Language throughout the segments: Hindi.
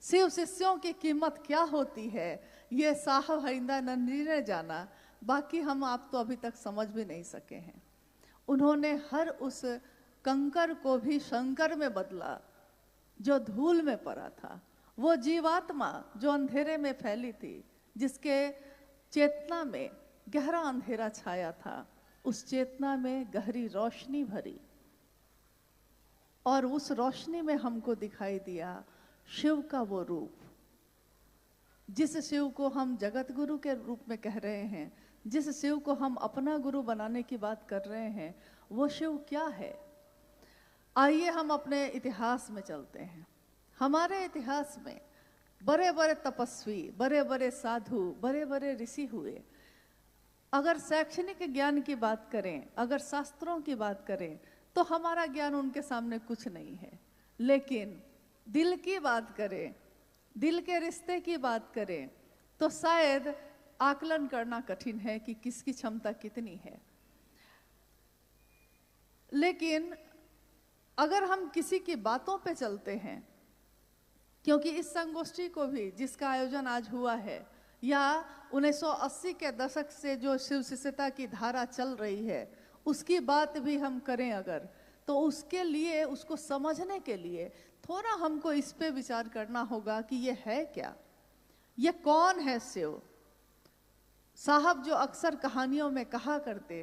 शिव शिष्यों की कीमत क्या होती है ये साहब हरिंद्रानंद जी ने जाना, बाकी हम आप तो अभी तक समझ भी नहीं सके हैं। उन्होंने हर उस कंकर को भी शंकर में बदला जो धूल में पड़ा था। वो जीवात्मा जो अंधेरे में फैली थी, जिसके चेतना में गहरा अंधेरा छाया था, उस चेतना में गहरी रोशनी भरी, और उस रोशनी में हमको दिखाई दिया शिव का वो रूप, जिस शिव को हम जगत गुरु के रूप में कह रहे हैं, जिस शिव को हम अपना गुरु बनाने की बात कर रहे हैं, वो शिव क्या है। आइए हम अपने इतिहास में चलते हैं। हमारे इतिहास में बड़े बड़े तपस्वी, बड़े बड़े साधु, बड़े बड़े ऋषि हुए। अगर शैक्षणिक ज्ञान की बात करें, अगर शास्त्रों की बात करें, तो हमारा ज्ञान उनके सामने कुछ नहीं है। लेकिन दिल की बात करें, दिल के रिश्ते की बात करें, तो शायद आकलन करना कठिन है कि किसकी क्षमता कितनी है। लेकिन अगर हम किसी की बातों पे चलते हैं, क्योंकि इस संगोष्ठी को भी जिसका आयोजन आज हुआ है, या 1980 के दशक से जो शिव शिष्यता की धारा चल रही है, उसकी बात भी हम करें अगर, तो उसके लिए, उसको समझने के लिए थोड़ा हमको इस पे विचार करना होगा कि ये है क्या, ये कौन है शिव। साहब जो अक्सर कहानियों में कहा करते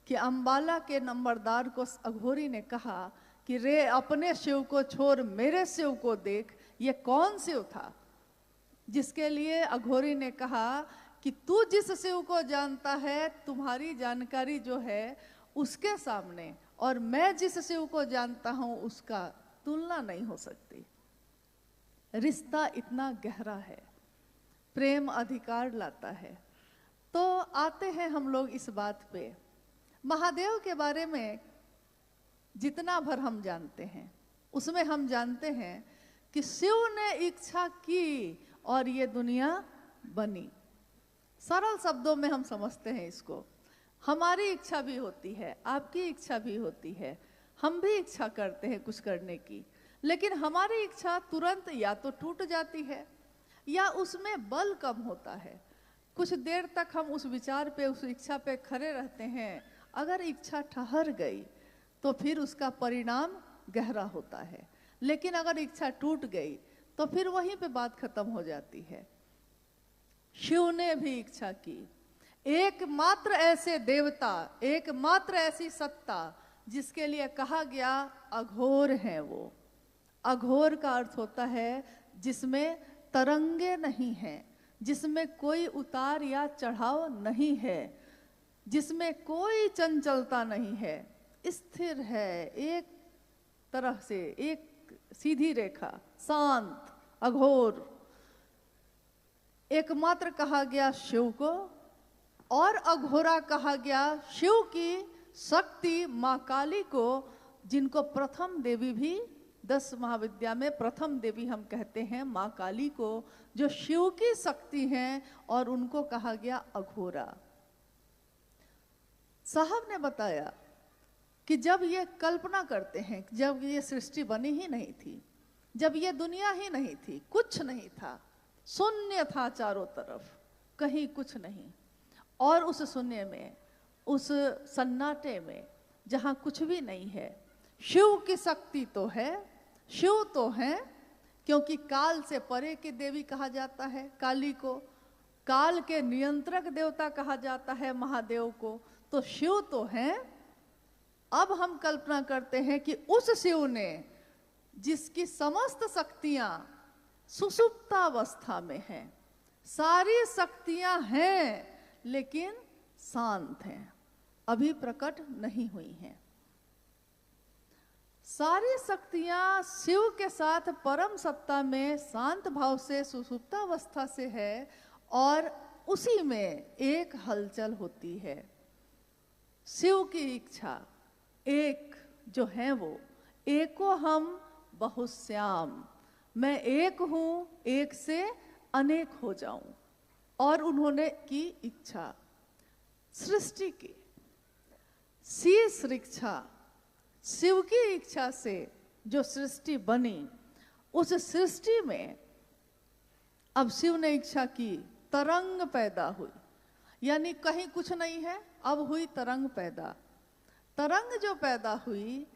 कि अंबाला के नंबरदार को अघोरी ने कहा कि रे अपने शिव को छोड़ मेरे शिव को देख, ये कौन शिव था। जिसके लिए अघोरी ने कहा कि तू जिस शिव को जानता है, तुम्हारी जानकारी जो है उसके सामने, और मैं जिस शिव को जानता हूं उसका तुलना नहीं हो सकती। रिश्ता इतना गहरा है, प्रेम अधिकार लाता है। तो आते हैं हम लोग इस बात पे, महादेव के बारे में जितना भर हम जानते हैं, उसमें हम जानते हैं कि शिव ने इच्छा की और ये दुनिया बनी। सरल शब्दों में हम समझते हैं इसको। हमारी इच्छा भी होती है, आपकी इच्छा भी होती है, हम भी इच्छा करते हैं कुछ करने की, लेकिन हमारी इच्छा तुरंत या तो टूट जाती है या उसमें बल कम होता है। कुछ देर तक हम उस विचार पे, उस इच्छा पे खड़े रहते हैं। अगर इच्छा ठहर गई तो फिर उसका परिणाम गहरा होता है, लेकिन अगर इच्छा टूट गई तो फिर वहीं पे बात खत्म हो जाती है। शिव ने भी इच्छा की। एकमात्र ऐसे देवता, एकमात्र ऐसी सत्ता जिसके लिए कहा गया अघोर है वो। अघोर का अर्थ होता है जिसमें तरंगे नहीं हैं, जिसमें कोई उतार या चढ़ाव नहीं है, जिसमें कोई चंचलता नहीं है, स्थिर है, एक तरह से एक सीधी रेखा, शांत, अघोर। एकमात्र कहा गया शिव को, और अघोरा कहा गया शिव की शक्ति माँ काली को, जिनको प्रथम देवी भी 10 महाविद्या में प्रथम देवी हम कहते हैं माँ काली को, जो शिव की शक्ति हैं, और उनको कहा गया अघोरा। साहब ने बताया कि जब ये कल्पना करते हैं, जब ये सृष्टि बनी ही नहीं थी, जब ये दुनिया ही नहीं थी, कुछ नहीं था, शून्य था चारों तरफ, कहीं कुछ नहीं, और उस शून्य में, उस सन्नाटे में जहाँ कुछ भी नहीं है, शिव की शक्ति तो है, शिव तो है, क्योंकि काल से परे की देवी कहा जाता है काली को, काल के नियंत्रक देवता कहा जाता है महादेव को, तो शिव तो है। अब हम कल्पना करते हैं कि उस शिव ने, जिसकी समस्त शक्तियां सुषुप्तावस्था में हैं, सारी शक्तियां हैं लेकिन शांत हैं, अभी प्रकट नहीं हुई हैं। सारी शक्तियां शिव के साथ परम सत्ता में शांत भाव से सुषुप्तावस्था से है, और उसी में एक हलचल होती है। शिव की इच्छा एक जो है वो, एको हम बहुश्याम, मैं एक हूं, एक से अनेक हो जाऊं, और उन्होंने की इच्छा सृष्टि की। शीश इच्छा, शिव की इच्छा से जो सृष्टि बनी, उस सृष्टि में अब शिव ने इच्छा की, तरंग पैदा हुई, यानी कहीं कुछ नहीं है, अब हुई तरंग पैदा। तरंग जो पैदा हुई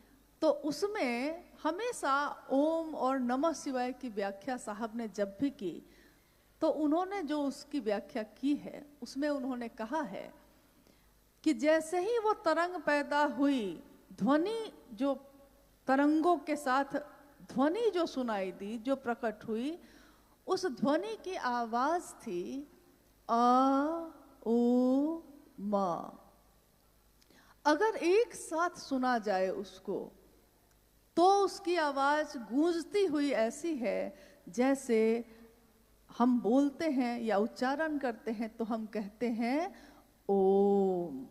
तो उसमें हमेशा ओम और नमः शिवाय की व्याख्या साहब ने जब भी की तो उन्होंने जो उसकी व्याख्या की है उसमें उन्होंने कहा है कि जैसे ही वो तरंग पैदा हुई, ध्वनि जो तरंगों के साथ ध्वनि जो सुनाई दी, जो प्रकट हुई, उस ध्वनि की आवाज थी आ ओ मा। अगर एक साथ सुना जाए उसको तो उसकी आवाज गूंजती हुई ऐसी है जैसे हम बोलते हैं या उच्चारण करते हैं तो हम कहते हैं ओम,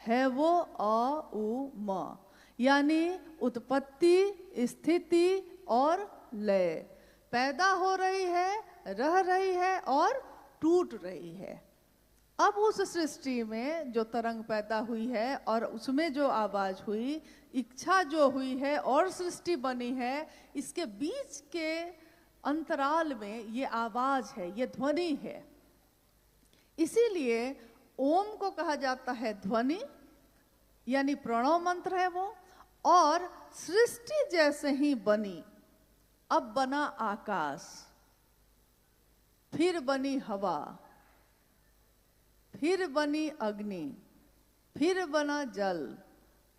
है वो आ उ मा, यानी उत्पत्ति, स्थिति और लय, पैदा हो रही है, रह रही है और टूट रही है। अब उस सृष्टि में जो तरंग पैदा हुई है और उसमें जो आवाज हुई, इच्छा जो हुई है और सृष्टि बनी है, इसके बीच के अंतराल में ये आवाज है, ये ध्वनि है। इसीलिए ओम को कहा जाता है ध्वनि, यानी प्रणव मंत्र है वो। और सृष्टि जैसे ही बनी, अब बना आकाश, फिर बनी हवा, फिर बनी अग्नि, फिर बना जल,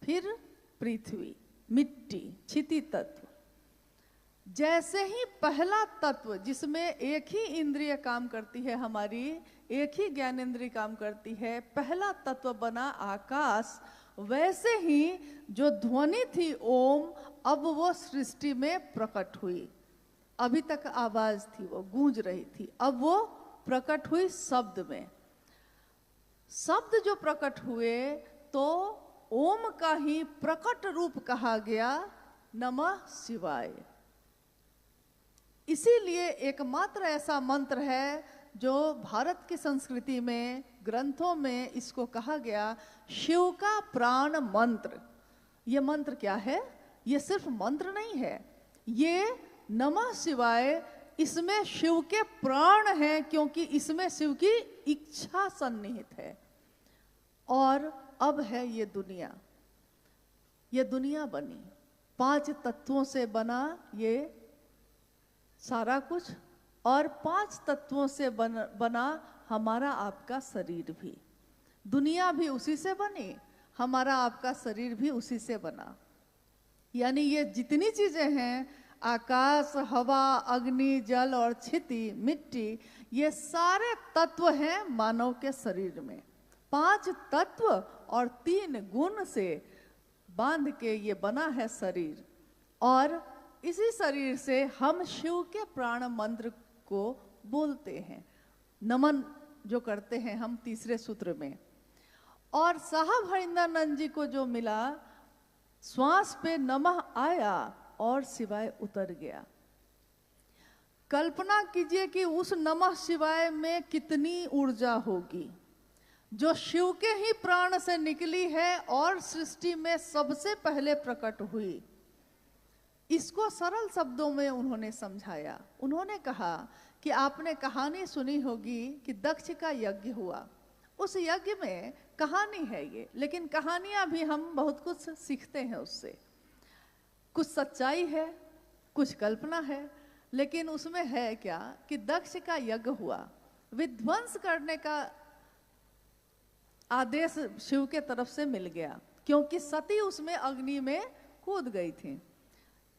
फिर पृथ्वी, मिट्टी, क्षिति तत्व। जैसे ही पहला तत्व जिसमें एक ही इंद्रिय काम करती है, हमारी एक ही ज्ञानेंद्रिय काम करती है, पहला तत्व बना आकाश, वैसे ही जो ध्वनि थी ओम, अब वो सृष्टि में प्रकट हुई। अभी तक आवाज थी, वो गूंज रही थी, अब वो प्रकट हुई शब्द में। शब्द जो प्रकट हुए तो ओम का ही प्रकट रूप कहा गया नमः शिवाय। इसीलिए एकमात्र ऐसा मंत्र है जो भारत की संस्कृति में, ग्रंथों में इसको कहा गया शिव का प्राण मंत्र। ये मंत्र क्या है? ये सिर्फ मंत्र नहीं है, ये नमः शिवाय, इसमें शिव के प्राण हैं, क्योंकि इसमें शिव की इच्छा सन्निहित है। और अब है ये दुनिया बनी, 5 तत्वों से बना ये सारा कुछ, और 5 तत्वों से बना हमारा आपका शरीर भी। दुनिया भी उसी से बनी, हमारा आपका शरीर भी उसी से बना। यानी ये जितनी चीजें हैं, आकाश, हवा, अग्नि, जल और क्षिति, मिट्टी, ये सारे तत्व हैं मानव के शरीर में। 5 तत्व और 3 गुण से बांध के ये बना है शरीर। और इसी शरीर से हम शिव के प्राण मंत्र को बोलते हैं, नमन जो करते हैं हम तीसरे सूत्र में। और साहब हरिंदरानंद जी को जो मिला, श्वास पे नमः आया और शिवाय उतर गया। कल्पना कीजिए कि उस नमः शिवाय में कितनी ऊर्जा होगी जो शिव के ही प्राण से निकली है और सृष्टि में सबसे पहले प्रकट हुई। इसको सरल शब्दों में उन्होंने समझाया। उन्होंने कहा कि आपने कहानी सुनी होगी कि दक्ष का यज्ञ हुआ। उस यज्ञ में कहानी है ये, लेकिन कहानियां भी हम बहुत कुछ सीखते हैं उससे। कुछ सच्चाई है, कुछ कल्पना है, लेकिन उसमें है क्या कि दक्ष का यज्ञ हुआ, विध्वंस करने का आदेश शिव के तरफ से मिल गया, क्योंकि सती उसमें अग्नि में कूद गई थी।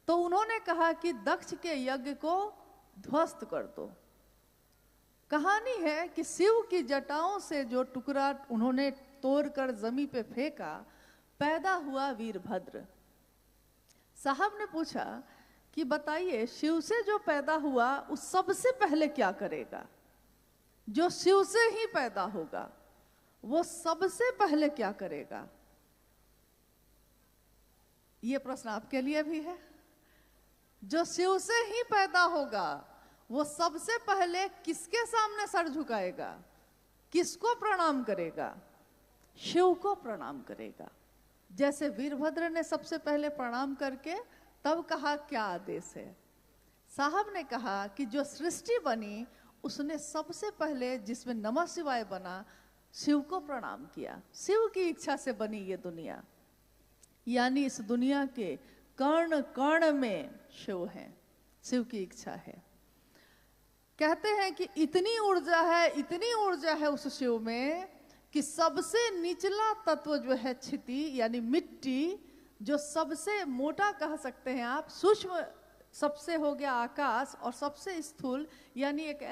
तो उन्होंने कहा कि दक्ष के यज्ञ को ध्वस्त कर दो। कहानी है कि शिव की जटाओं से जो टुकड़ा उन्होंने तोड़कर जमीन पे फेंका, पैदा हुआ वीरभद्र। साहब ने पूछा कि बताइए, शिव से जो पैदा हुआ उस सबसे पहले क्या करेगा? जो शिव से ही पैदा होगा वो सबसे पहले क्या करेगा? ये प्रश्न आपके लिए भी है। जो शिव से ही पैदा होगा वो सबसे पहले किसके सामने सर झुकाएगा? किसको प्रणाम करेगा? शिव को प्रणाम करेगा। जैसे वीरभद्र ने सबसे पहले प्रणाम करके तब कहा क्या आदेश है। साहब ने कहा कि जो सृष्टि बनी उसने सबसे पहले जिसमें नमः शिवाय बना, शिव को प्रणाम किया। शिव की इच्छा से बनी ये दुनिया, यानी इस दुनिया के कण कण में शिव है, शिव की इच्छा है। कहते हैं कि इतनी ऊर्जा है उस शिव में कि सबसे निचला तत्व जो है क्षिति यानी मिट्टी, जो सबसे मोटा कह सकते हैं आप, सूक्ष्म सबसे हो गया आकाश, और सबसे स्थूल यानी एक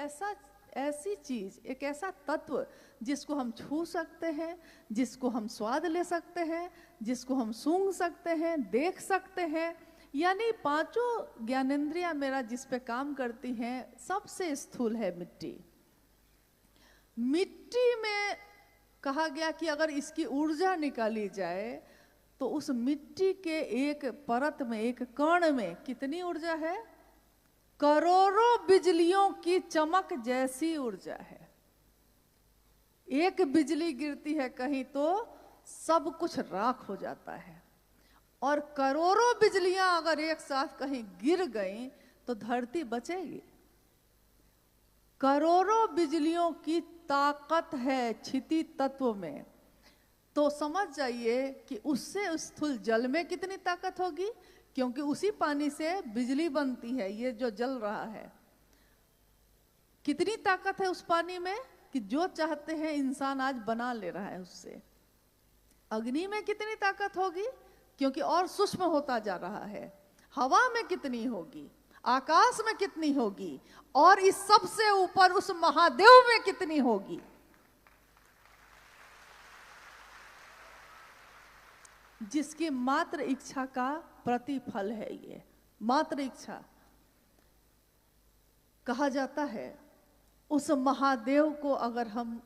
ऐसी चीज, एक ऐसा तत्व जिसको हम छू सकते हैं, जिसको हम स्वाद ले सकते हैं, जिसको हम सूंघ सकते हैं, देख सकते हैं, यानी पांचों ज्ञानेंद्रियां मेरा जिस पे काम करती हैं, सबसे स्थूल है मिट्टी। मिट्टी में कहा गया कि अगर इसकी ऊर्जा निकाली जाए तो उस मिट्टी के एक परत में, एक कण में कितनी ऊर्जा है? करोड़ों बिजलियों की चमक जैसी ऊर्जा है। एक बिजली गिरती है कहीं तो सब कुछ राख हो जाता है, और करोड़ों बिजलियां अगर एक साथ कहीं गिर गई तो धरती बचेगी। करोड़ों बिजलियों की ताकत है क्षिति तत्व में, तो समझ जाइए कि उससे स्थूल जल में कितनी ताकत होगी, क्योंकि उसी पानी से बिजली बनती है। ये जो जल रहा है, कितनी ताकत है उस पानी में कि जो चाहते हैं इंसान आज बना ले रहा है उससे। अग्नि में कितनी ताकत होगी, क्योंकि और सूक्ष्म होता जा रहा है। हवा में कितनी होगी, आकाश में कितनी होगी, और इस सब से ऊपर उस महादेव में कितनी होगी। जिसकी मात्र इच्छा का प्रतिफल है ये, मात्र इच्छा। कहा जाता है उस महादेव को अगर हम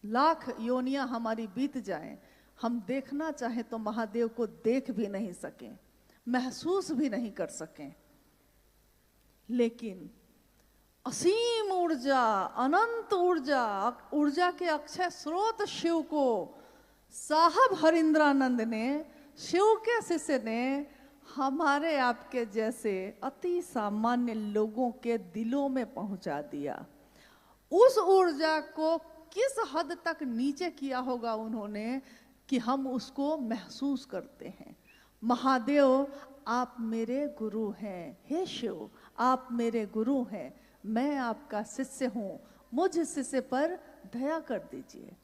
लाख योनियां हमारी बीत जाएं, हम देखना चाहें तो महादेव को देख भी नहीं सकें, महसूस भी नहीं कर सकें। लेकिन असीम ऊर्जा, अनंत ऊर्जा, ऊर्जा के अक्षय स्रोत शिव को साहब हरिंद्रानंद ने, शिव के शिष्य ने, हमारे आपके जैसे अति सामान्य लोगों के दिलों में पहुंचा दिया। उस ऊर्जा को किस हद तक नीचे किया होगा उन्होंने कि हम उसको महसूस करते हैं। महादेव आप मेरे गुरु हैं, हे शिव आप मेरे गुरु हैं, मैं आपका शिष्य हूं, मुझ शिष्य पर दया कर दीजिए।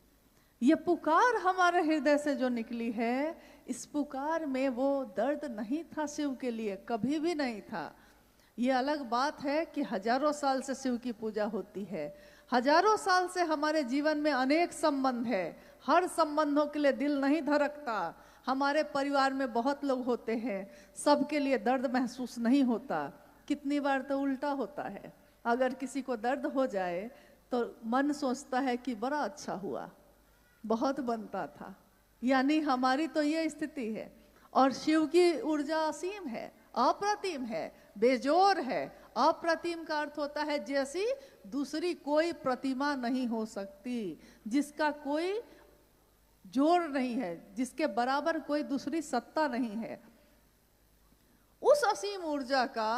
ये पुकार हमारे हृदय से जो निकली है, इस पुकार में वो दर्द नहीं था शिव के लिए, कभी भी नहीं था। ये अलग बात है कि हजारों साल से शिव की पूजा होती है, हजारों साल से हमारे जीवन में अनेक संबंध है, हर संबंधों के लिए दिल नहीं धड़कता। हमारे परिवार में बहुत लोग होते हैं, सबके लिए दर्द महसूस नहीं होता। कितनी बार तो उल्टा होता है, अगर किसी को दर्द हो जाए तो मन सोचता है कि बड़ा अच्छा हुआ, बहुत बनता था। यानी हमारी तो ये स्थिति है। और शिव की ऊर्जा असीम है, अप्रतिम है, बेजोर है। अप्रतिम का अर्थ होता है जैसी दूसरी कोई प्रतिमा नहीं हो सकती, जिसका कोई जोर नहीं है, जिसके बराबर कोई दूसरी सत्ता नहीं है। उस असीम ऊर्जा का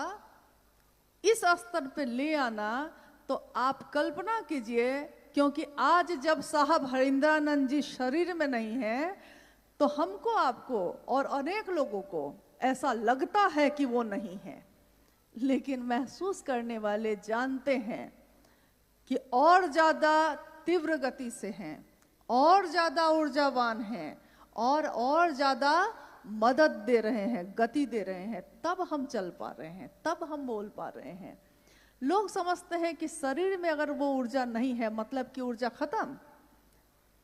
इस स्तर पे ले आना, तो आप कल्पना कीजिए, क्योंकि आज जब साहब हरिंद्रानंद जी शरीर में नहीं है तो हमको, आपको और अनेक लोगों को ऐसा लगता है कि वो नहीं है, लेकिन महसूस करने वाले जानते हैं कि और ज्यादा तीव्र गति से हैं, और ज्यादा ऊर्जावान हैं, और ज्यादा मदद दे रहे हैं, गति दे रहे हैं, तब हम चल पा रहे हैं, तब हम बोल पा रहे हैं। लोग समझते हैं कि शरीर में अगर वो ऊर्जा नहीं है मतलब कि ऊर्जा खत्म।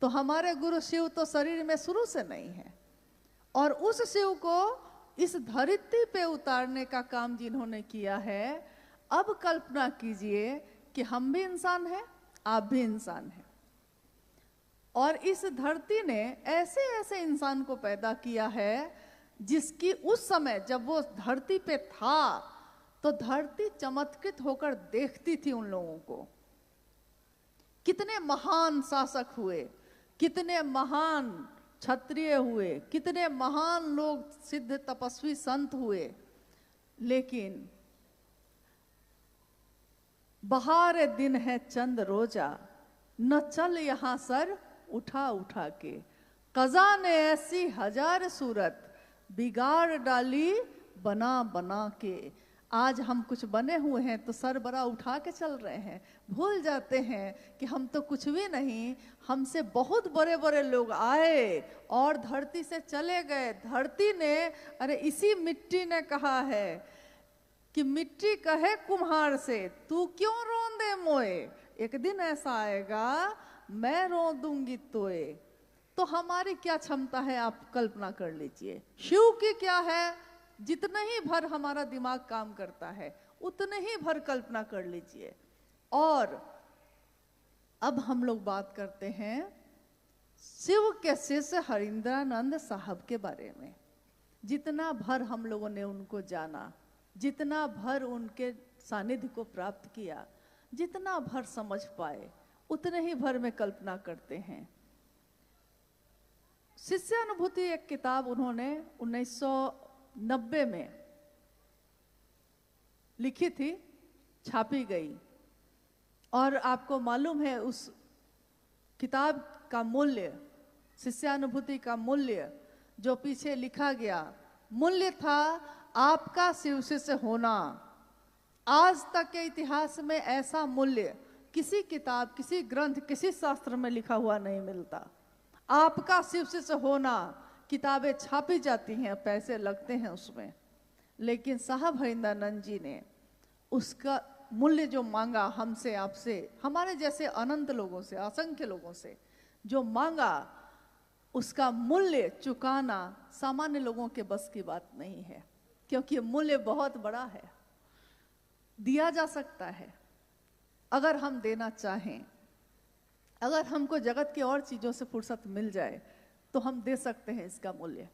तो हमारे गुरु शिव तो शरीर में शुरू से नहीं है, और उस शिव को इस धरती पे उतारने का काम जिन्होंने किया है, अब कल्पना कीजिए कि हम भी इंसान हैं, आप भी इंसान हैं, और इस धरती ने ऐसे ऐसे इंसान को पैदा किया है जिसकी उस समय जब वो धरती पे था तो धरती चमत्कृत होकर देखती थी उन लोगों को। कितने महान शासक हुए, कितने महान क्षत्रिय हुए, कितने महान लोग सिद्ध तपस्वी संत हुए, लेकिन बहार दिन है चंद रोजा, न चल यहाँ सर उठा उठा के। कज़ा ने ऐसी हजार सूरत, बिगाड़ डाली बना बना के। आज हम कुछ बने हुए हैं तो सर बड़ा उठा के चल रहे हैं, भूल जाते हैं कि हम तो कुछ भी नहीं, हमसे बहुत बड़े बड़े लोग आए और धरती से चले गए। धरती ने, अरे इसी मिट्टी ने कहा है कि मिट्टी कहे कुम्हार से, तू क्यों रोंदे मोए, एक दिन ऐसा आएगा मैं रो दूंगी तोए। तो हमारी क्या क्षमता है आप कल्पना कर लीजिए, शिव की क्या है, जितने ही भर हमारा दिमाग काम करता है उतने ही भर कल्पना कर लीजिए। और अब हम लोग बात करते हैं शिव के शिष्य हरिंद्रानंद साहब के बारे में। जितना भर हम लोगों ने उनको जाना, जितना भर उनके सानिध्य को प्राप्त किया, जितना भर समझ पाए, उतने ही भर में कल्पना करते हैं। शिष्यानुभूति एक किताब उन्होंने 1990 में लिखी थी, छापी गई। और आपको मालूम है उस किताब का मूल्य, शिष्यानुभूति का मूल्य जो पीछे लिखा गया, मूल्य था आपका शिव शिष्य होना। आज तक के इतिहास में ऐसा मूल्य किसी किताब, किसी ग्रंथ, किसी शास्त्र में लिखा हुआ नहीं मिलता। आपका शिव शिष्य होना, किताबें छापी जाती हैं, पैसे लगते हैं उसमें, लेकिन साहब हरिंद्रानंद जी ने उसका मूल्य जो मांगा हमसे, आपसे, हमारे जैसे अनंत लोगों से, असंख्य लोगों से जो मांगा, उसका मूल्य चुकाना सामान्य लोगों के बस की बात नहीं है, क्योंकि मूल्य बहुत बड़ा है। दिया जा सकता है अगर हम देना चाहें, अगर हमको जगत की और चीजों से फुर्सत मिल जाए तो हम दे सकते हैं इसका मूल्य।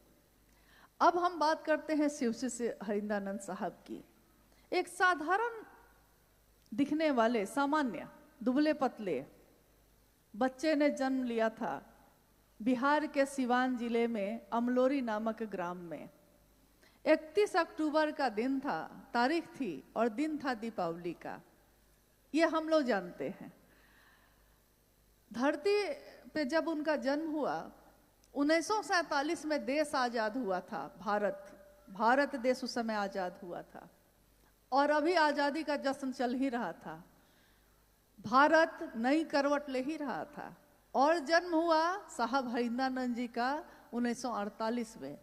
अब हम बात करते हैं शिव शिष्य हरिंद्रानंद साहब की। एक साधारण दिखने वाले, सामान्य, दुबले पतले बच्चे ने जन्म लिया था बिहार के सिवान जिले में अमलोरी नामक ग्राम में। 31 अक्टूबर का दिन था, तारीख थी, और दिन था दीपावली का। ये हम लोग जानते हैं। धरती पे जब उनका जन्म हुआ, 1947 में देश आजाद हुआ था। भारत देश उस समय आजाद हुआ था और अभी आजादी का जश्न चल ही रहा था। भारत नई करवट ले ही रहा था और जन्म हुआ साहब हरिंद्रानंद जी का 1948 में।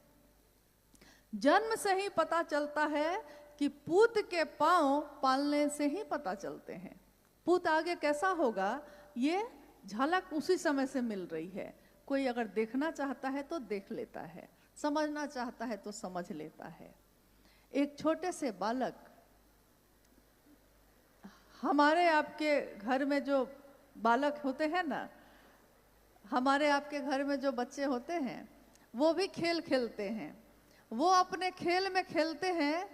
जन्म से ही पता चलता है कि पूत के पांव पालने से ही पता चलते हैं। पूत आगे कैसा होगा ये झलक उसी समय से मिल रही है। कोई अगर देखना चाहता है तो देख लेता है, समझना चाहता है तो समझ लेता है। एक छोटे से बालक, हमारे आपके घर में जो बालक होते हैं ना, हमारे आपके घर में जो बच्चे होते हैं वो भी खेल खेलते हैं। वो अपने खेल में खेलते हैं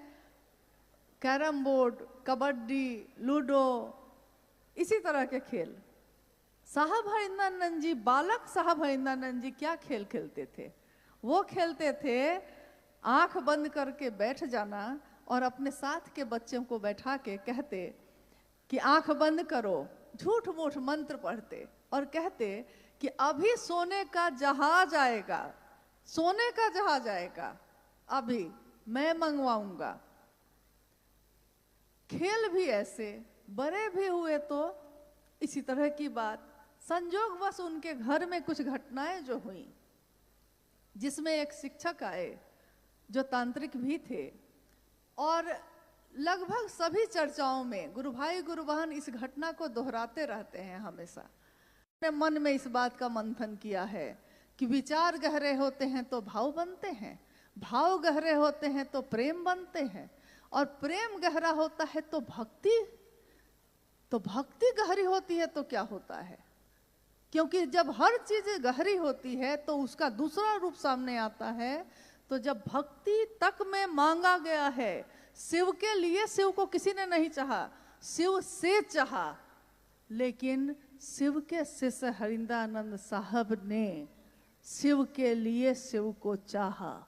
कैरम बोर्ड, कबड्डी, लूडो, इसी तरह के खेल। साहब हरिंद्रानंद जी, बालक साहब हरिंद्रानंद जी क्या खेल खेलते थे? वो खेलते थे आंख बंद करके बैठ जाना और अपने साथ के बच्चों को बैठा के कहते कि आंख बंद करो, झूठ मूठ मंत्र पढ़ते और कहते कि अभी सोने का जहाज आएगा, सोने का जहाज आएगा, अभी मैं मंगवाऊंगा। खेल भी ऐसे, बड़े भी हुए तो इसी तरह की बात। संजोगवश उनके घर में कुछ घटनाएं जो हुई, जिसमें एक शिक्षक आए जो तांत्रिक भी थे, और लगभग सभी चर्चाओं में गुरु भाई गुरु बहन इस घटना को दोहराते रहते हैं हमेशा। अपने मन में इस बात का मंथन किया है कि विचार गहरे होते हैं तो भाव बनते हैं, भाव गहरे होते हैं तो प्रेम बनते हैं, और प्रेम गहरा होता है तो भक्ति गहरी होती है तो क्या होता है? क्योंकि जब हर चीज गहरी होती है तो उसका दूसरा रूप सामने आता है। तो जब भक्ति तक में मांगा गया है, शिव के लिए, शिव को किसी ने नहीं चाहा, शिव से चाहा, लेकिन शिव के शिष्य हरिंद्रानंद साहब ने शिव के लिए शिव को चाहा।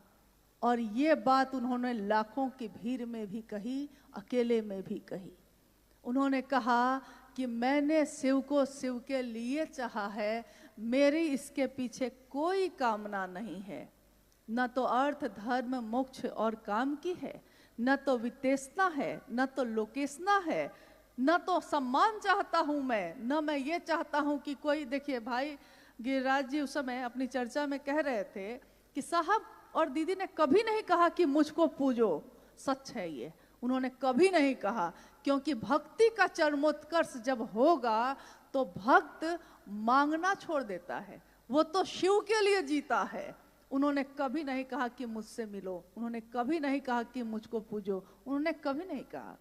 और ये बात उन्होंने लाखों की भीड़ में भी कही, अकेले में भी कही। उन्होंने कहा कि मैंने शिव को शिव के लिए चाहा है, मेरी इसके पीछे कोई कामना नहीं है। न तो अर्थ धर्म मोक्ष और काम की है, न तो वितेषणा है, न तो लोकेशना है, न तो सम्मान चाहता हूं मैं, न मैं ये चाहता हूं कि कोई। देखिए भाई गिरिराज जी उस समय अपनी चर्चा में कह रहे थे कि साहब और दीदी ने कभी नहीं कहा कि मुझको पूजो। सच है ये, उन्होंने कभी नहीं कहा, क्योंकि भक्ति का चरमोत्कर्ष जब होगा तो भक्त मांगना छोड़ देता है, वो तो शिव के लिए जीता है। उन्होंने कभी नहीं कहा कि मुझसे मिलो, उन्होंने कभी नहीं कहा कि मुझको पूजो, उन्होंने कभी नहीं कहा।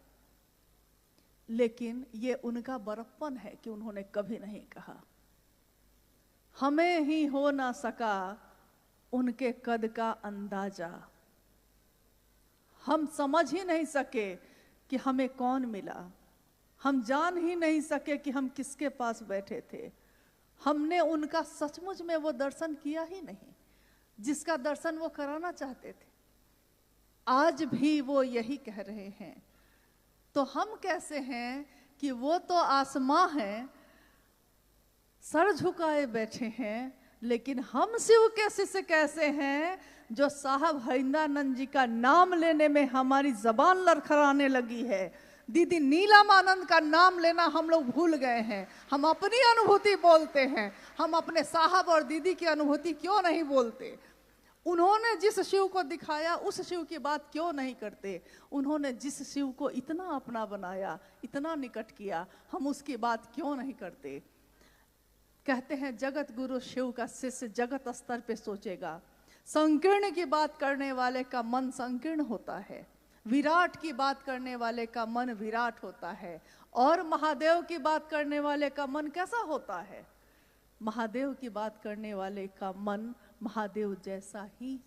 लेकिन ये उनका बड़प्पन है कि उन्होंने कभी नहीं कहा। हमें ही हो ना सका उनके कद का अंदाजा, हम समझ ही नहीं सके कि हमें कौन मिला, हम जान ही नहीं सके कि हम किसके पास बैठे थे। हमने उनका सचमुच में वो दर्शन किया ही नहीं जिसका दर्शन वो कराना चाहते थे। आज भी वो यही कह रहे हैं। तो हम कैसे हैं कि वो तो आसमां हैं, सर झुकाए बैठे हैं, लेकिन हम शिव के शिष्य कैसे हैं जो साहब हरिंदानंद जी का नाम लेने में हमारी जबान लड़खड़ाने लगी है। दीदी नीलमानंद का नाम लेना हम लोग भूल गए हैं। हम अपनी अनुभूति बोलते हैं, हम अपने साहब और दीदी की अनुभूति क्यों नहीं बोलते? उन्होंने जिस शिव को दिखाया उस शिव की बात क्यों नहीं करते? उन्होंने जिस शिव को इतना अपना बनाया, इतना निकट किया, हम उसकी बात क्यों नहीं करते? कहते हैं जगत गुरु शिव का शिष्य जगत स्तर पे सोचेगा। संकीर्ण की बात करने वाले का मन संकीर्ण होता है, विराट की बात करने वाले का मन विराट होता है, और महादेव की बात करने वाले का मन कैसा होता है? महादेव की बात करने वाले का मन महादेव जैसा ही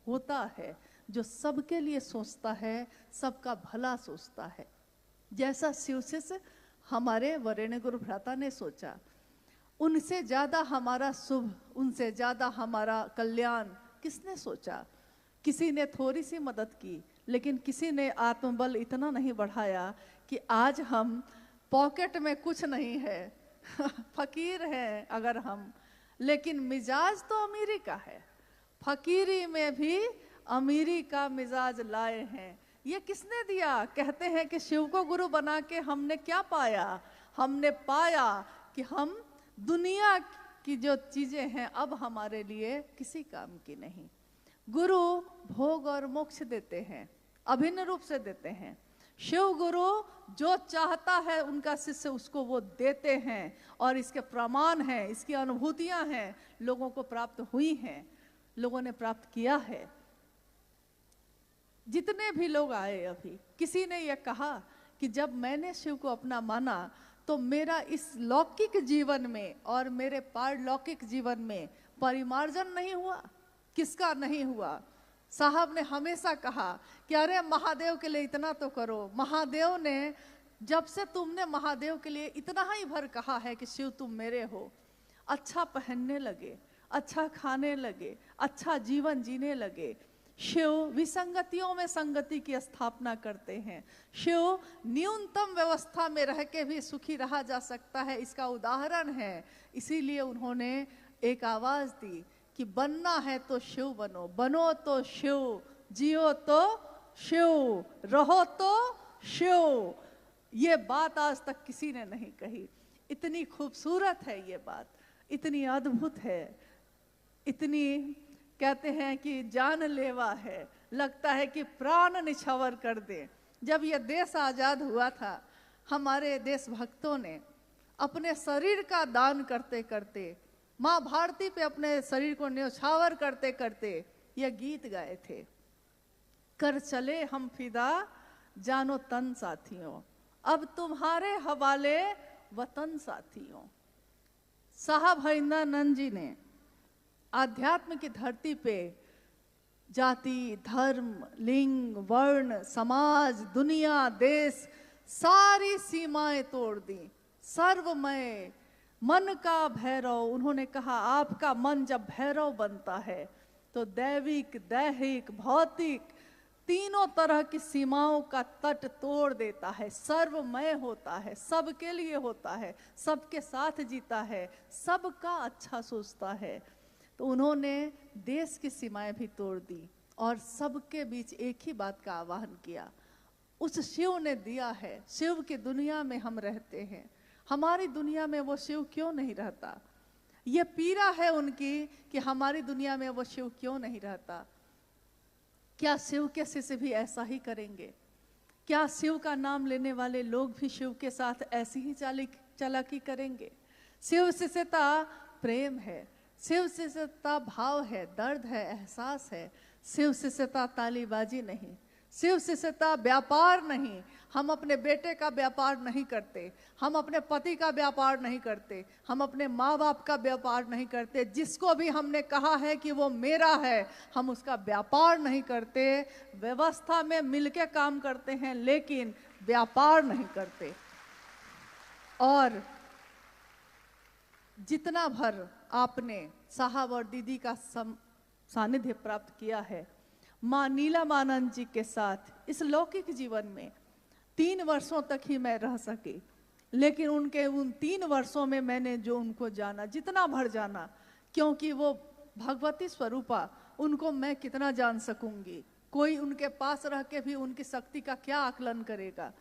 होता है, जो सबके लिए सोचता है, सबका भला सोचता है। जैसा शिव शिष्य हमारे वरेण्य गुरु भ्राता ने सोचा, उनसे ज्यादा हमारा शुभ, उनसे ज्यादा हमारा कल्याण किसने सोचा? किसी ने थोड़ी सी मदद की, लेकिन किसी ने आत्मबल इतना नहीं बढ़ाया कि आज हम पॉकेट में कुछ नहीं है फकीर हैं अगर हम, लेकिन मिजाज तो अमीरी का है। फकीरी में भी अमीरी का मिजाज लाए हैं। ये किसने दिया? कहते हैं कि शिव को गुरु बना के हमने क्या पाया? हमने पाया कि हम दुनिया की जो चीजें हैं अब हमारे लिए किसी काम की नहीं। गुरु भोग और मोक्ष देते हैं, अभिन्न रूप से देते हैं। शिव गुरु जो चाहता है उनका शिष्य उसको वो देते हैं, और इसके प्रमाण हैं, इसकी अनुभूतियां हैं, लोगों को प्राप्त हुई हैं, लोगों ने प्राप्त किया है। जितने भी लोग आए अभी, किसी ने यह कहा कि जब मैंने शिव को अपना माना तो मेरा इस लौकिक जीवन में और मेरे पारलौकिक जीवन में परिमार्जन नहीं हुआ। किसका नहीं हुआ? साहब ने हमेशा कहा कि अरे महादेव के लिए इतना तो करो। महादेव ने जब से तुमने महादेव के लिए इतना ही भर कहा है कि शिव तुम मेरे हो, अच्छा पहनने लगे, अच्छा खाने लगे, अच्छा जीवन जीने लगे। शिव विसंगतियों में संगति की स्थापना करते हैं। शिव न्यूनतम व्यवस्था में रह के भी सुखी रहा जा सकता है, इसका उदाहरण है। इसीलिए उन्होंने एक आवाज दी कि बनना है तो शिव बनो, बनो तो शिव, जियो तो शिव, रहो तो शिव। ये बात आज तक किसी ने नहीं कही। इतनी खूबसूरत है ये बात, इतनी अद्भुत है, इतनी कहते हैं कि जानलेवा है, लगता है कि प्राण निछावर कर दे। जब यह देश आजाद हुआ था, हमारे देशभक्तों ने अपने शरीर का दान करते करते, माँ भारती पे अपने शरीर को न्यौछावर करते करते यह गीत गाए थे, कर चले हम फिदा जानो तन साथियों, अब तुम्हारे हवाले वतन साथियों। साहब हरिंदानंद जी ने आध्यात्म की धरती पे जाति, धर्म, लिंग, वर्ण, समाज, दुनिया, देश, सारी सीमाएं तोड़ दी। सर्वमय मन का भैरव, उन्होंने कहा आपका मन जब भैरव बनता है तो दैविक, दैहिक, भौतिक तीनों तरह की सीमाओं का तट तोड़ देता है, सर्वमय होता है, सबके लिए होता है, सबके साथ जीता है, सबका अच्छा सोचता है। तो उन्होंने देश की सीमाएं भी तोड़ दी और सबके बीच एक ही बात का आह्वान किया। उस शिव ने दिया है, शिव की दुनिया में हम रहते हैं, हमारी दुनिया में वो शिव क्यों नहीं रहता? ये पीड़ा है उनकी कि हमारी दुनिया में वो शिव क्यों नहीं रहता। क्या शिव के शिष्य भी ऐसा ही करेंगे? क्या शिव का नाम लेने वाले लोग भी शिव के साथ ऐसी ही चालाकी करेंगे? शिव शिष्यता प्रेम है, शिव शिष्यता भाव है, दर्द है, एहसास है। शिव शिष्यता तालीबाजी नहीं, शिव शिष्यता व्यापार नहीं। हम अपने बेटे का व्यापार नहीं करते, हम अपने पति का व्यापार नहीं करते, हम अपने माँ बाप का व्यापार नहीं करते। जिसको भी हमने कहा है कि वो मेरा है, हम उसका व्यापार नहीं करते। व्यवस्था में मिलके काम करते हैं लेकिन व्यापार नहीं करते। और जितना भर आपने साहब और दीदी का सानिध्य प्राप्त किया है माँ नीलमानंद जी के साथ इस लौकिक जीवन में, 3 वर्षों तक ही मैं रह सकी, लेकिन उनके उन 3 वर्षों में मैंने जो उनको जाना, जितना भर जाना, क्योंकि वो भगवती स्वरूपा, उनको मैं कितना जान सकूंगी? कोई उनके पास रह के भी उनकी शक्ति का क्या आकलन करेगा?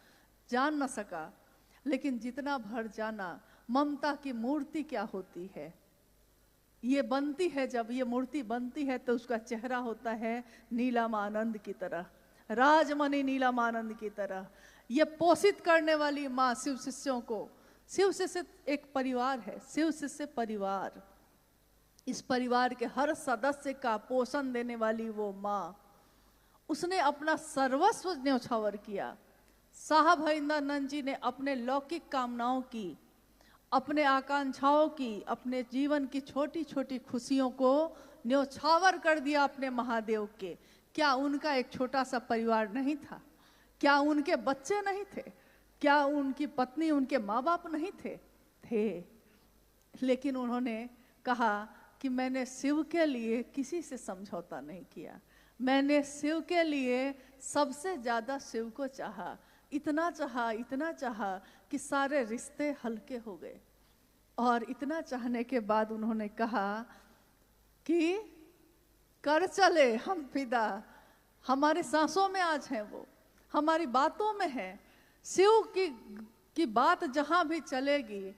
जान न सका। लेकिन जितना भर जाना, ममता की मूर्ति क्या होती है, ये बनती है। जब ये मूर्ति बनती है तो उसका चेहरा होता है नीलमानंद की तरह, राजमणि नीलमानंद की तरह। ये पोषित करने वाली माँ शिव शिष्यों को, शिव शिष्य एक परिवार है, शिव शिष्य परिवार, इस परिवार के हर सदस्य का पोषण देने वाली वो माँ, उसने अपना सर्वस्व न्यौछावर किया। साहब हरिंद्रानंद जी ने अपने लौकिक कामनाओं की, अपने आकांक्षाओं की, अपने जीवन की छोटी छोटी खुशियों को न्यौछावर कर दिया अपने महादेव के। क्या उनका एक छोटा सा परिवार नहीं था? क्या उनके बच्चे नहीं थे? क्या उनकी पत्नी, उनके माँ बाप नहीं थे? थे। लेकिन उन्होंने कहा कि मैंने शिव के लिए किसी से समझौता नहीं किया, मैंने शिव के लिए सबसे ज्यादा शिव को चाहा, इतना चाहा कि सारे रिश्ते हल्के हो गए। और इतना चाहने के बाद उन्होंने कहा कि कर चले हम फिदा, हमारे सांसों में आज है वो, हमारी बातों में है। शिव की बात जहां भी चलेगी,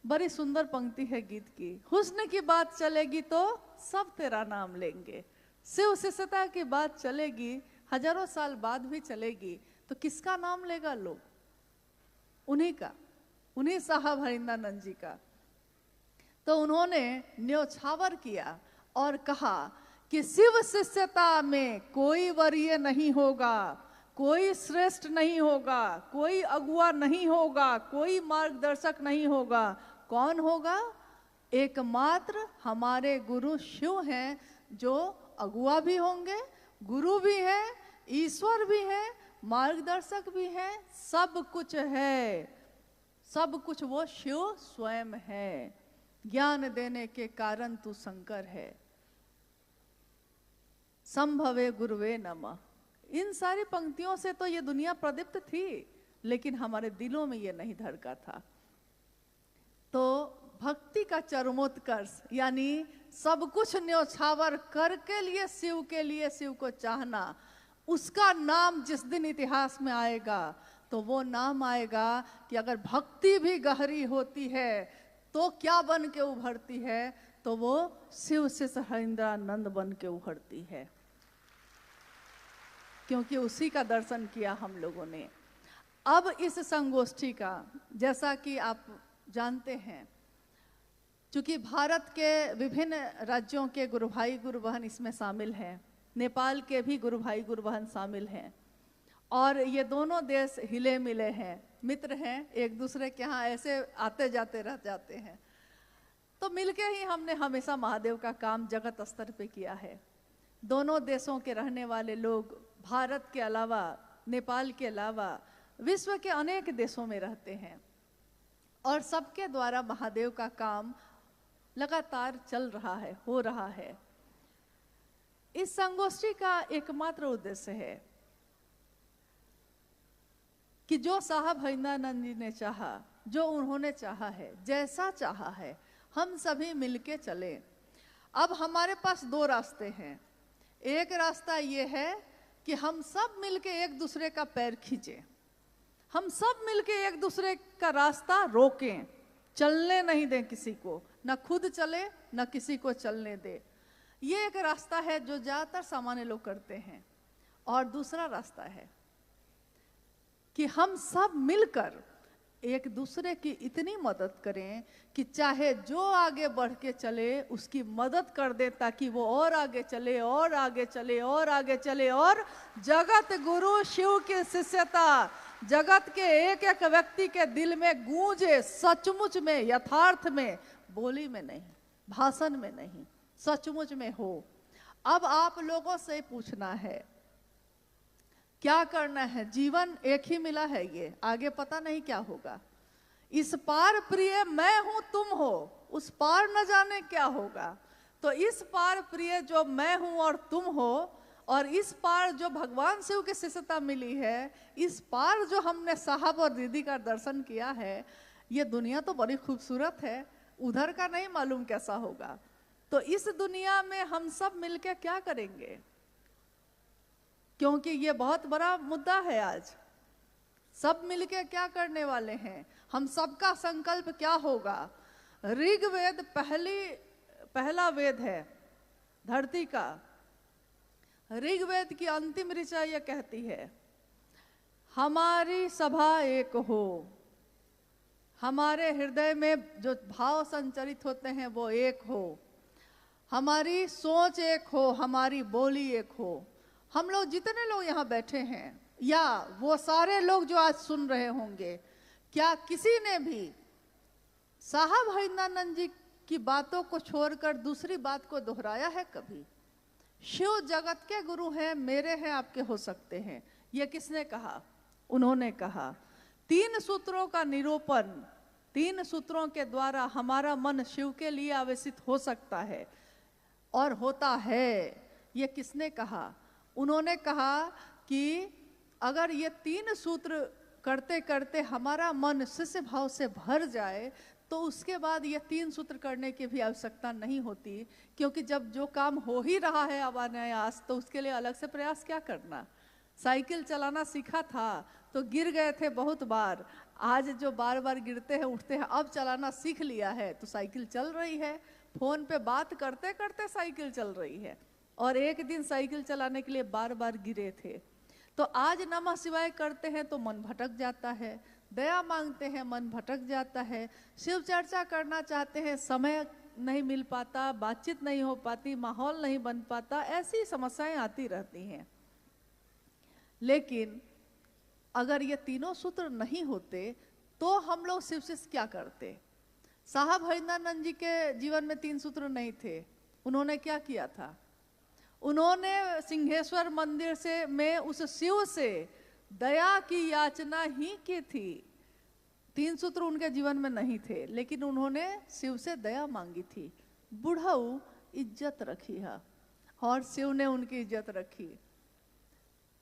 बड़ी सुंदर पंक्ति है गीत की, हुस्न की बात चलेगी तो सब तेरा नाम लेंगे। शिव शिष्यता की बात चलेगी, हजारों साल बाद भी चलेगी, तो किसका नाम लेगा लोग? उन्हीं का, उन्हीं साहब हरिंद्रानंद जी का। तो उन्होंने न्यौछावर किया और कहा कि शिव शिष्यता में कोई वरीय नहीं होगा, कोई श्रेष्ठ नहीं होगा, कोई अगुआ नहीं होगा, कोई मार्गदर्शक नहीं होगा। कौन होगा? एकमात्र हमारे गुरु शिव हैं, जो अगुआ भी होंगे, गुरु भी है, ईश्वर भी है, मार्गदर्शक भी है, सब कुछ है। सब कुछ वो शिव स्वयं है। ज्ञान देने के कारण तू शंकर है। संभवे गुरुवे नमः। इन सारी पंक्तियों से तो ये दुनिया प्रदीप्त थी, लेकिन हमारे दिलों में ये नहीं धड़का था। तो भक्ति का चरमोत्कर्ष, यानी सब कुछ न्यौछावर करके लिए शिव को चाहना, उसका नाम जिस दिन इतिहास में आएगा तो वो नाम आएगा कि अगर भक्ति भी गहरी होती है तो क्या बन के उभरती है? तो वो शिव शिष्य हरिंद्रानंद बन के उभरती है, क्योंकि उसी का दर्शन किया हम लोगों ने। अब इस संगोष्ठी का, जैसा कि आप जानते हैं, चूंकि भारत के विभिन्न राज्यों के गुरु भाई गुरु बहन इसमें शामिल हैं, नेपाल के भी गुरु भाई गुरु बहन शामिल हैं, और ये दोनों देश हिले मिले हैं, मित्र हैं, एक दूसरे के यहाँ ऐसे आते जाते रह जाते हैं। तो मिलके ही हमने हमेशा महादेव का काम जगत स्तर पे किया है। दोनों देशों के रहने वाले लोग भारत के अलावा, नेपाल के अलावा विश्व के अनेक देशों में रहते हैं, और सबके द्वारा महादेव का काम लगातार चल रहा है, हो रहा है। इस संगोष्ठी का एकमात्र उद्देश्य है कि जो साहब हरिंद्रानंद जी ने चाहा, जो उन्होंने चाहा है, जैसा चाहा है, हम सभी मिलके चले। अब हमारे पास दो रास्ते हैं। एक रास्ता ये है कि हम सब मिलके एक दूसरे का पैर खींचें, हम सब मिलके एक दूसरे का रास्ता रोकें, चलने नहीं दें किसी को, न खुद चले न किसी को चलने दे। ये एक रास्ता है जो ज़्यादातर सामान्य लोग करते हैं। और दूसरा रास्ता है कि हम सब मिलकर एक दूसरे की इतनी मदद करें कि चाहे जो आगे बढ़ के चले उसकी मदद कर दे, ताकि वो और आगे चले और आगे चले और आगे चले, और जगत गुरु शिव की शिष्यता जगत के एक एक व्यक्ति के दिल में गूंजे, सचमुच में, यथार्थ में, बोली में नहीं, भाषण में नहीं, सचमुच में हो। अब आप लोगों से पूछना है क्या करना है। जीवन एक ही मिला है, ये आगे पता नहीं क्या होगा। इस पार प्रिय मैं हूं तुम हो, उस पार न जाने क्या होगा। तो इस पार प्रिय जो मैं हूं और तुम हो, और इस पार जो भगवान शिव की शिष्यता मिली है, इस पार जो हमने साहब और दीदी का दर्शन किया है, ये दुनिया तो बड़ी खूबसूरत है, उधर का नहीं मालूम कैसा होगा। तो इस दुनिया में हम सब मिलकर क्या करेंगे, क्योंकि ये बहुत बड़ा मुद्दा है आज। सब मिलके क्या करने वाले हैं, हम सबका संकल्प क्या होगा। ऋग्वेद पहला वेद है धरती का। ऋग्वेद की अंतिम ऋचा यह कहती है, हमारी सभा एक हो, हमारे हृदय में जो भाव संचरित होते हैं वो एक हो, हमारी सोच एक हो, हमारी बोली एक हो। हम लोग जितने लोग यहाँ बैठे हैं, या वो सारे लोग जो आज सुन रहे होंगे, क्या किसी ने भी साहब हरिंद्रानंद जी की बातों को छोड़कर दूसरी बात को दोहराया है कभी? शिव जगत के गुरु हैं, मेरे हैं, आपके हो सकते हैं। ये किसने कहा? उन्होंने कहा। 3 सूत्रों का निरूपण, 3 सूत्रों के द्वारा हमारा मन शिव के लिए आवेशित हो सकता है और होता है। ये किसने कहा? उन्होंने कहा कि अगर ये 3 सूत्र करते करते हमारा मन शिष्य भाव से भर जाए तो उसके बाद ये 3 सूत्र करने की भी आवश्यकता नहीं होती, क्योंकि जब जो काम हो ही रहा है अनायास, तो उसके लिए अलग से प्रयास क्या करना। साइकिल चलाना सीखा था तो गिर गए थे बहुत बार, आज जो बार बार गिरते हैं उठते हैं, अब चलाना सीख लिया है तो साइकिल चल रही है। फोन पे बात करते करते साइकिल चल रही है, और एक दिन साइकिल चलाने के लिए बार बार गिरे थे। तो आज नमः शिवाय करते हैं तो मन भटक जाता है, दया मांगते हैं मन भटक जाता है, शिव चर्चा करना चाहते हैं समय नहीं मिल पाता, बातचीत नहीं हो पाती, माहौल नहीं बन पाता, ऐसी समस्याएं आती रहती हैं। लेकिन अगर ये तीनों सूत्र नहीं होते तो हम लोग शिव से क्या करते? साहब हरिंद्रानंद जी के जीवन में 3 सूत्र नहीं थे। उन्होंने क्या किया था? उन्होंने सिंहेश्वर मंदिर से में उस शिव से दया की याचना ही की थी। 3 सूत्र उनके जीवन में नहीं थे, लेकिन उन्होंने शिव से दया मांगी थी। बुढ़ऊ इज्जत रखी है, और शिव ने उनकी इज्जत रखी।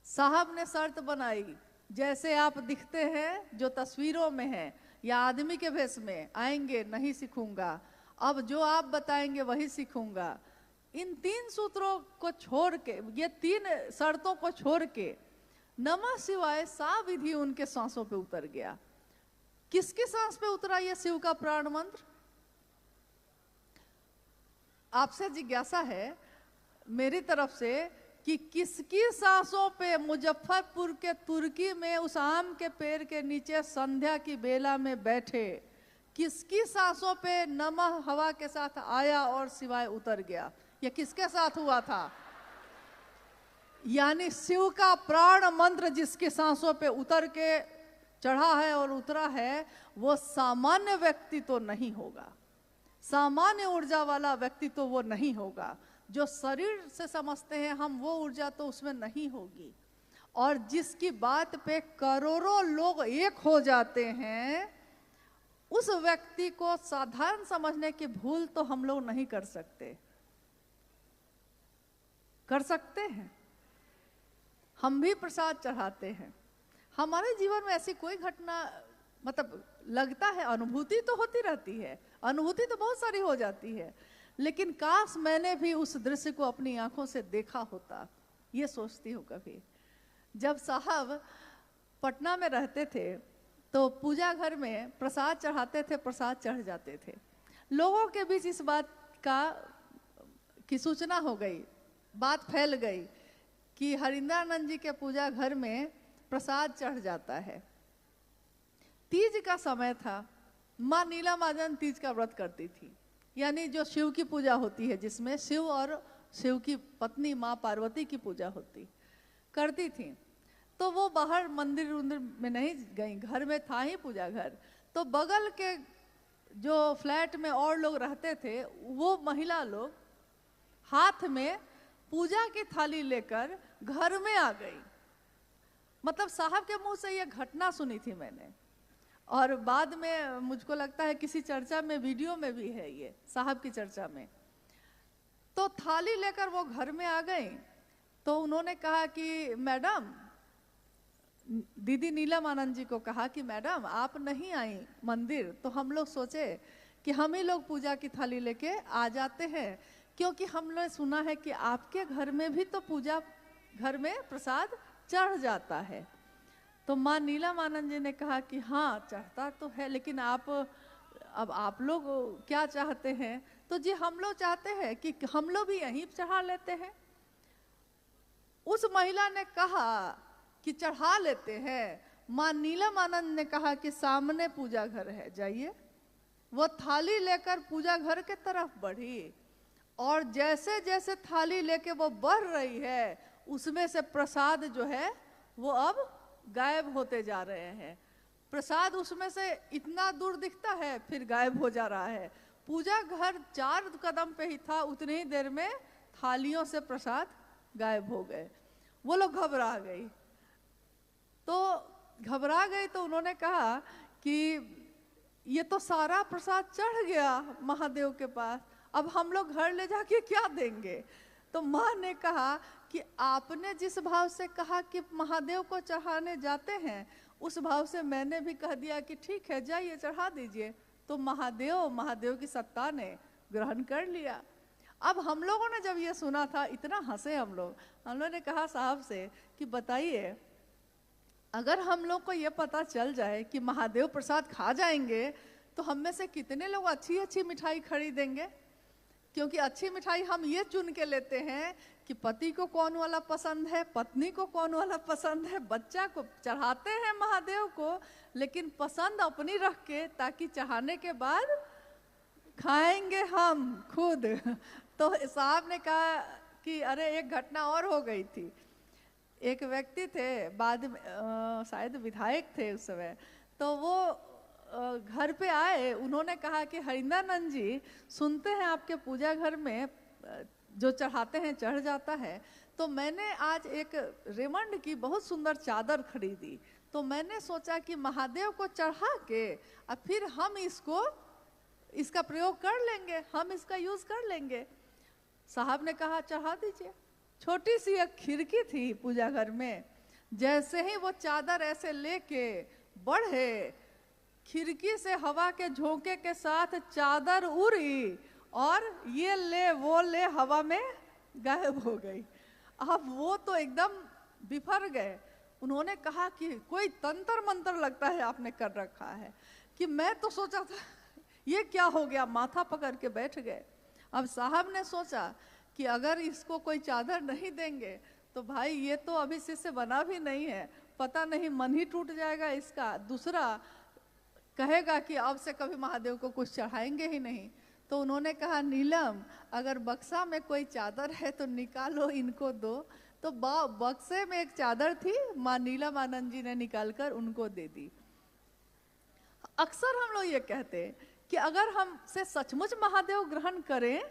साहब ने शर्त बनाई, जैसे आप दिखते हैं, जो तस्वीरों में है या आदमी के भेष में, आएंगे नहीं सीखूंगा, अब जो आप बताएंगे वही सीखूंगा। इन 3 सूत्रों को छोड़ के, ये 3 शर्तों को छोड़ के नमः शिवाय सा विधि उनके सांसों पे उतर गया। किसकी सांस पे उतरा ये शिव का प्राण मंत्र? आपसे जिज्ञासा है मेरी तरफ से कि किसकी सांसों पे मुजफ्फरपुर के तुर्की में उस आम के पेड़ के नीचे संध्या की बेला में बैठे, किसकी सांसों पे नमः हवा के साथ आया और शिवाय उतर गया? ये किसके साथ हुआ था? यानी शिव का प्राण मंत्र जिसके सांसों पे उतर के चढ़ा है और उतरा है, वो सामान्य व्यक्ति तो नहीं होगा, सामान्य ऊर्जा वाला व्यक्ति तो वो नहीं होगा। जो शरीर से समझते हैं हम, वो ऊर्जा तो उसमें नहीं होगी। और जिसकी बात पे करोड़ों लोग एक हो जाते हैं, उस व्यक्ति को साधारण समझने की भूल तो हम लोग नहीं कर सकते। कर सकते हैं? हम भी प्रसाद चढ़ाते हैं, हमारे जीवन में ऐसी कोई घटना, मतलब लगता है अनुभूति तो होती रहती है, अनुभूति तो बहुत सारी हो जाती है, लेकिन काश मैंने भी उस दृश्य को अपनी आंखों से देखा होता, ये सोचती हूँ कभी। जब साहब पटना में रहते थे तो पूजा घर में प्रसाद चढ़ाते थे, प्रसाद चढ़ जाते थे। लोगों के बीच इस बात की सूचना हो गई, बात फैल गई कि हरिंद्रानंद जी के पूजा घर में प्रसाद चढ़ जाता है। तीज का समय था, माँ नीला महाजन तीज का व्रत करती थी, यानी जो शिव की पूजा होती है, जिसमें शिव और शिव की पत्नी माँ पार्वती की पूजा करती थी। तो वो बाहर मंदिर में नहीं गई, घर में था ही पूजा घर। तो बगल के जो फ्लैट में और लोग रहते थे, वो महिला लोग हाथ में पूजा की थाली लेकर घर में आ गई। मतलब साहब के मुंह से ये घटना सुनी थी मैंने, और बाद में मुझको लगता है किसी चर्चा में, वीडियो में भी है ये, साहब की चर्चा में। तो थाली लेकर वो घर में आ गई। तो उन्होंने कहा कि मैडम, दीदी नीलम आनंद जी को कहा कि मैडम आप नहीं आई मंदिर, तो हम लोग सोचे कि हम ही लोग पूजा की थाली लेके आ जाते हैं, क्योंकि हमने सुना है कि आपके घर में भी तो पूजा घर में प्रसाद चढ़ जाता है। तो माँ नीलम आनंद जी ने कहा कि हाँ चढ़ता तो है, लेकिन अब आप लोग क्या चाहते हैं? तो जी हम लोग चाहते हैं कि हम लोग भी यहीं चढ़ा लेते हैं। उस महिला ने कहा कि चढ़ा लेते हैं। माँ नीलम आनंद ने कहा कि सामने पूजा घर है, जाइए। वो थाली लेकर पूजा घर के तरफ बढ़ी, और जैसे जैसे थाली लेके वो बढ़ रही है, उसमें से प्रसाद जो है वो अब गायब होते जा रहे हैं। प्रसाद उसमें से इतना दूर दिखता है, फिर गायब हो जा रहा है। पूजा घर 4 कदम पे ही था, उतनी ही देर में थालियों से प्रसाद गायब हो गए। वो लोग घबरा गई। तो उन्होंने कहा कि ये तो सारा प्रसाद चढ़ गया महादेव के पास, अब हम लोग घर ले जाके क्या देंगे? तो माँ ने कहा कि आपने जिस भाव से कहा कि महादेव को चढ़ाने जाते हैं, उस भाव से मैंने भी कह दिया कि ठीक है जाइए चढ़ा दीजिए। तो महादेव की सत्ता ने ग्रहण कर लिया। अब हम लोगों ने जब ये सुना था, इतना हंसे हम लोगों ने कहा साहब से कि बताइए, अगर हम लोग को ये पता चल जाए कि महादेव प्रसाद खा जाएंगे, तो हम में से कितने लोग अच्छी अच्छी मिठाई खरीदेंगे? क्योंकि अच्छी मिठाई हम ये चुन के लेते हैं कि पति को कौन वाला पसंद है, पत्नी को कौन वाला पसंद है, बच्चा को चढ़ाते हैं महादेव को, लेकिन पसंद अपनी रख के, ताकि चढ़ाने के बाद खाएंगे हम खुद। तो साहब ने कहा कि अरे एक घटना और हो गई थी। एक व्यक्ति थे, बाद में शायद विधायक थे उस समय, तो वो घर पे आए। उन्होंने कहा कि हरिंद्रानंद जी, सुनते हैं आपके पूजा घर में जो चढ़ाते हैं चढ़ जाता है, तो मैंने आज एक रेमंड की बहुत सुंदर चादर खरीदी, तो मैंने सोचा कि महादेव को चढ़ा के और फिर हम इसका प्रयोग कर लेंगे, हम इसका यूज कर लेंगे। साहब ने कहा चढ़ा दीजिए। छोटी सी एक खिड़की थी पूजा घर में, जैसे ही वो चादर ऐसे लेके बढ़े, खिड़की से हवा के झोंके के साथ चादर उड़ी और ये ले वो ले हवा में गायब हो गई। अब वो तो एकदम बिफर गए। उन्होंने कहा कि कोई तंत्र मंत्र लगता है आपने कर रखा है। कि मैं तो सोचा था ये क्या हो गया, माथा पकड़ के बैठ गए। अब साहब ने सोचा कि अगर इसको कोई चादर नहीं देंगे तो भाई ये तो अभी से बना भी नहीं है, पता नहीं मन ही टूट जाएगा इसका, दूसरा कहेगा कि अब से कभी महादेव को कुछ चढ़ाएंगे ही नहीं। तो उन्होंने कहा नीलम, अगर बक्सा में कोई चादर है तो निकालो, इनको दो। तो बक्से में एक चादर थी, माँ नीलम आनंद जी ने निकालकर उनको दे दी। अक्सर हम लोग ये कहते कि अगर हमसे सचमुच महादेव ग्रहण करें,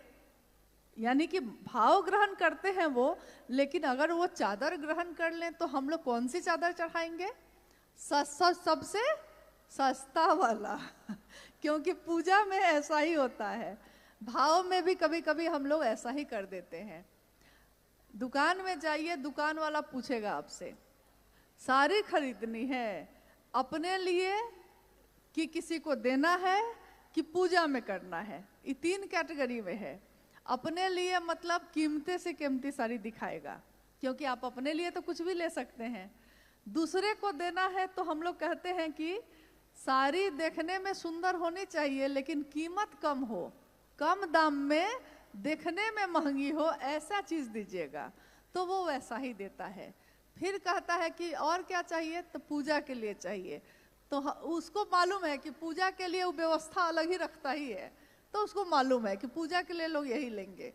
यानी कि भाव ग्रहण करते हैं वो, लेकिन अगर वो चादर ग्रहण कर लें तो हम लोग कौन सी चादर चढ़ाएंगे? सबसे सस्ता वाला। क्योंकि पूजा में ऐसा ही होता है, भाव में भी कभी कभी हम लोग ऐसा ही कर देते हैं। दुकान में जाइए, दुकान वाला पूछेगा आपसे साड़ी खरीदनी है अपने लिए कि किसी को देना है कि पूजा में करना है, ये 3 कैटेगरी में है। अपने लिए मतलब कीमती से कीमती साड़ी दिखाएगा, क्योंकि आप अपने लिए तो कुछ भी ले सकते हैं। दूसरे को देना है तो हम लोग कहते हैं कि साड़ी देखने में सुंदर होनी चाहिए लेकिन कीमत कम हो, कम दाम में, देखने में महंगी हो, ऐसा चीज दीजिएगा, तो वो वैसा ही देता है। फिर कहता है कि और क्या चाहिए, तो पूजा के लिए चाहिए, तो उसको मालूम है कि पूजा के लिए वो व्यवस्था अलग ही रखता ही है, तो उसको मालूम है कि पूजा के लिए लोग यही लेंगे।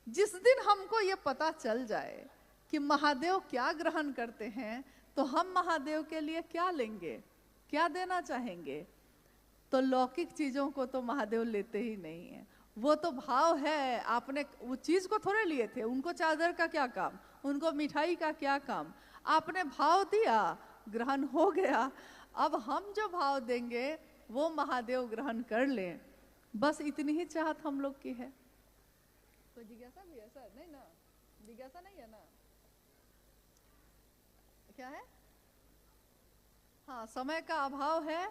जिस दिन हमको ये पता चल जाए कि महादेव क्या ग्रहण करते हैं, तो हम महादेव के लिए क्या लेंगे, क्या देना चाहेंगे, तो लौकिक चीजों को तो महादेव लेते ही नहीं है। वो तो भाव है, आपने वो चीज को थोड़े लिए थे, उनको चादर का क्या काम, उनको मिठाई का क्या काम, आपने भाव दिया, ग्रहण हो गया। अब हम जो भाव देंगे वो महादेव ग्रहण कर लें, बस इतनी ही चाहत हम लोग की है। तो जिज्ञासा भी ऐसा नहीं ना, जिज्ञासा नहीं है ना, क्या है? हाँ, समय का अभाव है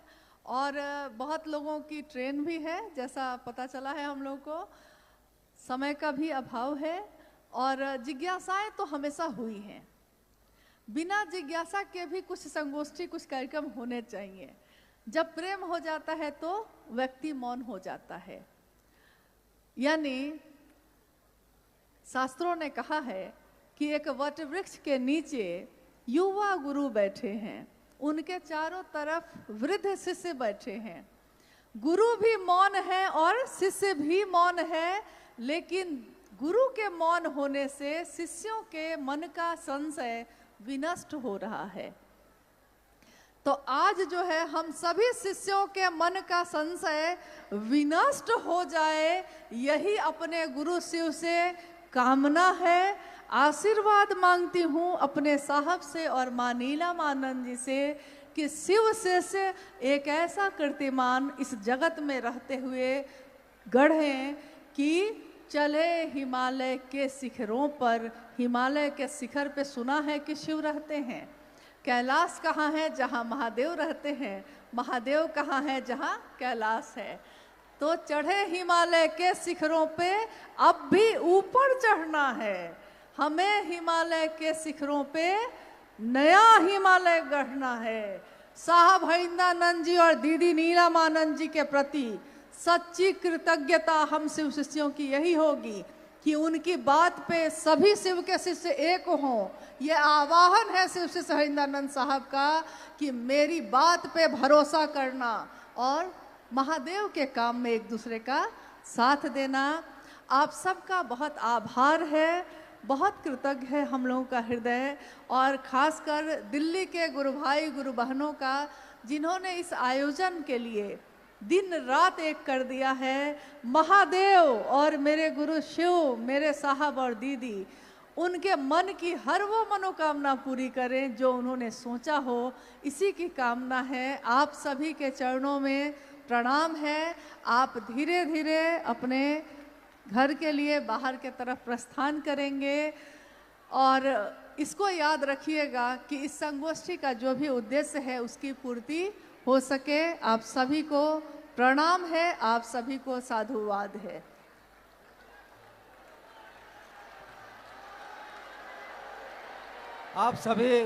और बहुत लोगों की ट्रेन भी है, जैसा पता चला है हम लोग को, समय का भी अभाव है। और जिज्ञासाएं तो हमेशा हुई हैं, बिना जिज्ञासा के भी कुछ संगोष्ठी, कुछ कार्यक्रम होने चाहिए। जब प्रेम हो जाता है तो व्यक्ति मौन हो जाता है। यानी शास्त्रों ने कहा है कि एक वट वृक्ष के नीचे युवा गुरु बैठे हैं, उनके चारों तरफ वृद्ध शिष्य बैठे हैं। गुरु भी मौन है और शिष्य भी मौन है, लेकिन गुरु के मौन होने से शिष्यों के मन का संशय विनष्ट हो रहा है। तो आज जो है हम सभी शिष्यों के मन का संशय विनष्ट हो जाए, यही अपने गुरु शिव से कामना है। आशीर्वाद मांगती हूँ अपने साहब से और माँ नीलम आनंद जी से कि शिव से एक ऐसा कीर्तिमान इस जगत में रहते हुए गढ़ें कि चले हिमालय के शिखरों पर। हिमालय के शिखर पे सुना है कि शिव रहते हैं। कैलाश कहाँ है? जहाँ महादेव रहते हैं। महादेव कहाँ है? जहाँ कैलाश है। तो चढ़े हिमालय के शिखरों पे, अब भी ऊपर चढ़ना है हमें। हिमालय के शिखरों पे नया हिमालय गढ़ना है। साहब हरिंदानंद जी और दीदी नीलम आनंद जी के प्रति सच्ची कृतज्ञता हम शिव शिष्यों की यही होगी कि उनकी बात पे सभी शिव के शिष्य एक हों। ये आवाहन है शिव शिष्य हरिंदानंद साहब का कि मेरी बात पे भरोसा करना और महादेव के काम में एक दूसरे का साथ देना। आप सबका बहुत आभार है, बहुत कृतज्ञ है हम लोगों का हृदय, और खासकर दिल्ली के गुरु भाई गुरु बहनों का, जिन्होंने इस आयोजन के लिए दिन रात एक कर दिया है। महादेव और मेरे गुरु शिव, मेरे साहब और दीदी, उनके मन की हर वो मनोकामना पूरी करें जो उन्होंने सोचा हो, इसी की कामना है। आप सभी के चरणों में प्रणाम है। आप धीरे धीरे अपने घर के लिए बाहर के तरफ प्रस्थान करेंगे, और इसको याद रखिएगा कि इस संगोष्ठी का जो भी उद्देश्य है उसकी पूर्ति हो सके। आप सभी को प्रणाम है, आप सभी को साधुवाद है। आप सभी